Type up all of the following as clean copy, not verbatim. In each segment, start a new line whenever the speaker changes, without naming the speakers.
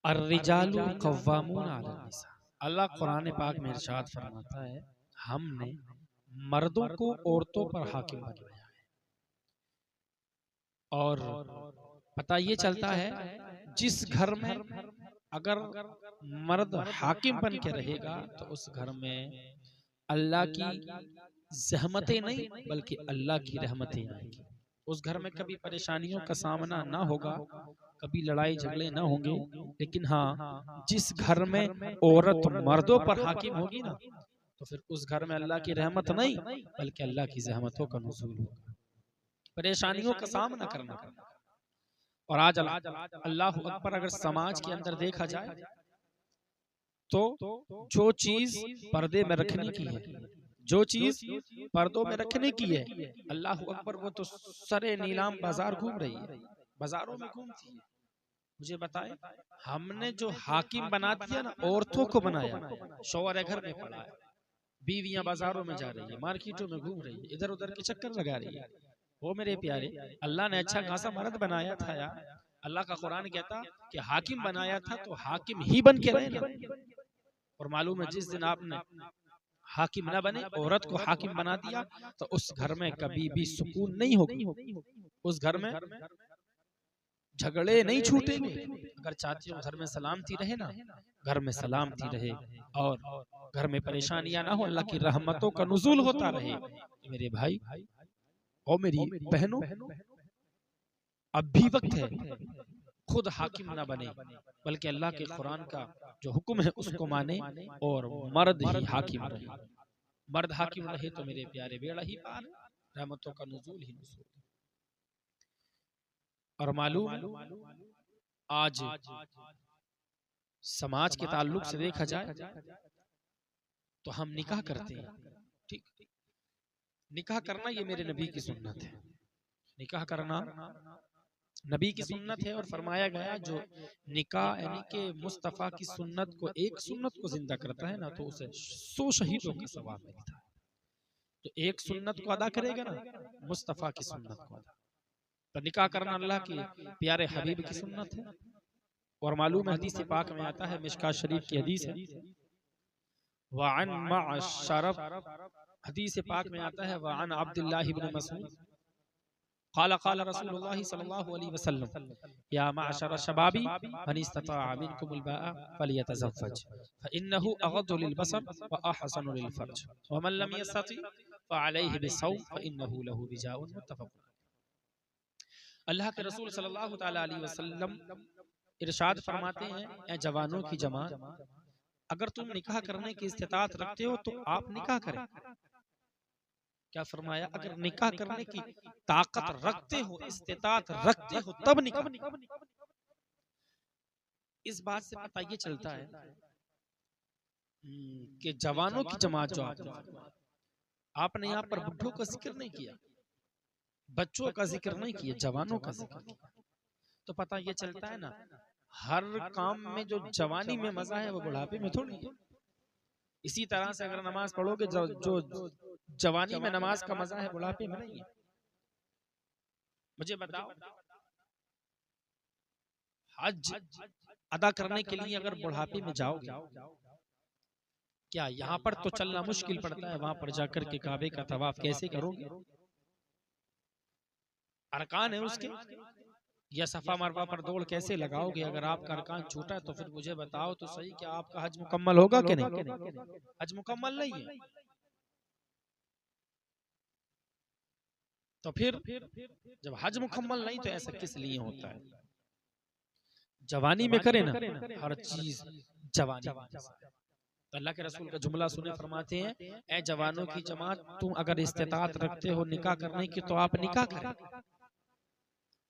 अर्रिजालु कव्वामून अला निसा। अल्लाह कुरान पाक में इरशाद फरमाता है, हमने मर्दों को औरतों पर हाकिम बनाया है। और पता ये चलता है, जिस घर में अगर मर्द हाकिम बन के रहेगा तो उस घर में अल्लाह की जहमतें नहीं बल्कि अल्लाह की रहमतें आएंगी। उस घर में कभी परेशानियों का सामना ना होगा, कभी लड़ाई झगड़े ना होंगे। लेकिन हाँ, जिस घर में औरत मर्दों पर हाकिम होगी ना, तो फिर उस घर में अल्लाह की रहमत नहीं बल्कि अल्लाह की जहमतों का नुज़ूल होगा, परेशानियों का सामना करना पड़ेगा। और आज अल्लाह अकबर, अगर समाज के अंदर देखा जाए तो जो चीज पर्दे में रखने की है, जो चीज पर्दों में रखने की है, अल्लाह अकबर, वो तो सरे नीलाम बाजार घूम रही है, बाजारों में घूमती है। मुझे बताएं, हमने जो हाकिम बना दिया ना, औरतों को बनाया, शौहर घर में पड़ा है, बीवियां बाजारों में जा रही है, मार्केटों में घूम रही है, इधर उधर के चक्कर लगा रही है। वो मेरे प्यारे, अल्लाह ने अच्छा खासा मर्द बनाया था यार। अल्लाह का कुरान कहता कि हाकिम बनाया था तो हाकिम ही बन के रहे ना। और मालूम है, जिस दिन आपने हाकिम ना बने, औरत को हाकिम बना दिया, तो उस घर में कभी भी सुकून नहीं होगा, उस घर में झगड़े नहीं छूटेंगे। अगर चाहती हो घर में सलामती रहे ना, घर में सलामती रहे और घर में परेशानियां ना हो, अल्लाह की रहमतों का नुज़ूल होता रहे, तो मेरे भाई और मेरी बहनों, अब भी वक्त है, खुद हाकिम ना बने बल्कि अल्लाह के कुरान का जो हुक्म है उसको माने और मर्द ही हाकिम रहे। मर्द हाकिम रहे तो मेरे प्यारे बेड़ा ही पार, रहमतों का नुज़ूल ही नुज़ूल। और मालूम आज समाज के ताल्लुक से देखा जाए तो हम निकाह करते हैं, ठीक, निकाह करना ये मेरे नबी की सुन्नत है। निकाह करना नबी की सुन्नत है और फरमाया गया, जो निकाह यानी कि मुस्तफ़ा की सुन्नत को, एक सुन्नत को जिंदा करता है ना, तो उसे 100 शहीदों का सवाब मिलता है। तो एक सुन्नत को अदा करेगा ना, मुस्तफ़ा की सुन्नत को अदा। तो निकाह करना अल्लाह के प्यारे हबीब की सुन्नत है। और मालूम है, हदीस पाक में आता है, मिशकात शरीफ की हदीस है, वअन मअशरफ, हदीस पाक में आता है, वअन अब्दुल्लाह इब्न मसऊद क़ाल क़ाल रसूलुल्लाह सल्लल्लाहु अलैहि वसल्लम, या मअशर शबाबी मन इस्तताअ मिनकुमुल बाअ फलियतज़व्वज फइन्नहु अग़द्दु लिलबसर व अहसनु लिलफर्ज व मन लम यस्तति फअलैहि बिस्सौम फइन्नहु लहु विजाउन। मुत्तफ़क़ुन। अल्लाह के रसूल सल्लल्लाहु तआला अलैहि वसल्लम इरशाद फरमाते हैं, ए जवानों की जमात, अगर तुम निकाह करने की इस्तिताअत रखते हो तो आप निकाह करें। क्या फरमाया? अगर निकाह करने की ताकत रखते हो, इस्तिताअत रखते हो, तब निकाह। इस बात से पता ये चलता है कि जवानों की जमात जो आपने यहाँ पर बुढ़ों का जिक्र नहीं किया, बच्चों का जिक्र नहीं किया, जवानों का जिक्र किया, तो पता ये चलता है ना, हर काम में जो जवानी में मजा है वो बुढ़ापे में थोड़ी है। इसी तरह से अगर नमाज पढ़ोगे, जो जवानी में नमाज का मजा है बुढ़ापे में नहीं है। मुझे बताओ, हज अदा करने के लिए अगर बुढ़ापे में जाओगे, क्या यहाँ पर तो चलना मुश्किल पड़ता है, वहां पर जाकर के काबे का तवाफ कैसे करोगे? अरकान है उसके, या सफा मरवा पर दौड़ कैसे लगाओगे? अगर आपका अरकान छूटा है तो फिर मुझे बताओ तो सही, क्या आपका हज मुकम्मल होगा कि नहीं? हज मुकम्मल नहीं है। तो फिर जब हज मुकम्मल नहीं तो ऐसा किस लिए होता है? जवानी में करे ना हर चीज, जवानी में। तो अल्लाह के रसूल का जुमला सुने, फरमाते हैं, ए जवानों की जमात, तुम अगर इस्तिताअत रखते हो निकाह करने की तो आप निकाह करें।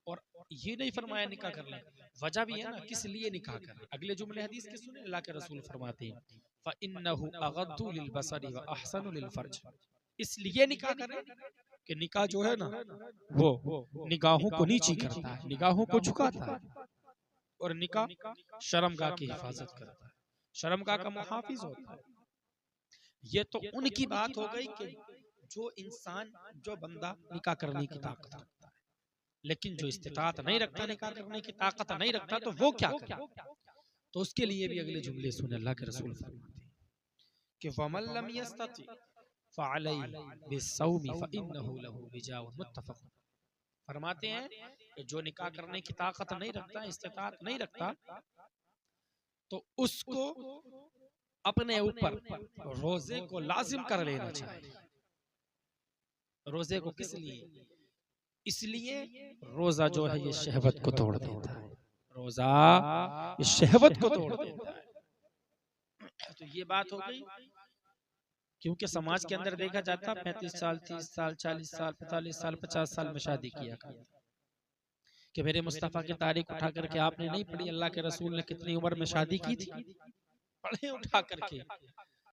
और ये नहीं फरमाया निकाह कर लें, वजह भी है ना किस लिए निकाह करें। अगले जुमले हदीस के सुने, अल्लाह के रसूल फरमाते हैं, फ़इन्नहु अग़द्दु लिलबसरि व अहसनु लिलफर्ज, इसलिए निकाह करें कि निकाह जो है ना वो निगाहों को नीची करता है, निगाहों को झुकाता है, और निकाह शर्मगाह की हिफाजत करता है, शर्मगाह का मुहाफिज होता है। ये तो उनकी बात हो गई कि जो इंसान, जो बंदा निकाह करने की ताकत रखता है, लेकिन जो इस्तिताअत नहीं रखता, निकाह करने की ताकत नहीं रखता, तो वो क्या करे? तो उसके लिए भी अगले जुमले सुने, अल्लाह के रसूल फरमाते हैं कि वमन लम यस्तति फअलैहि बिस्सौमी फइन्नहु लहु विजाउन, मुत्तफक। फरमाते हैं कि जो निकाह करने की ताकत नहीं रखता, इस्तिताअत नहीं रखता, तो उसको अपने ऊपर रोजे को लाजिम कर लेना चाहिए। रोजे को किस लिए? इसलिए रोजा जो है ये शहवत को तोड़ देता है, रोजा ये शहवत को तोड़ देता है। तो ये बात हो गई, क्योंकि समाज के अंदर देखा जाता 35 साल, 30 साल, 40 साल, 45 साल, 50 साल में शादी किया करता कि मेरे मुस्तफा की तारीख उठा करके आपने नहीं पढ़ी, अल्लाह के रसूल ने कितनी उम्र में शादी की थी, पढ़े उठा करके।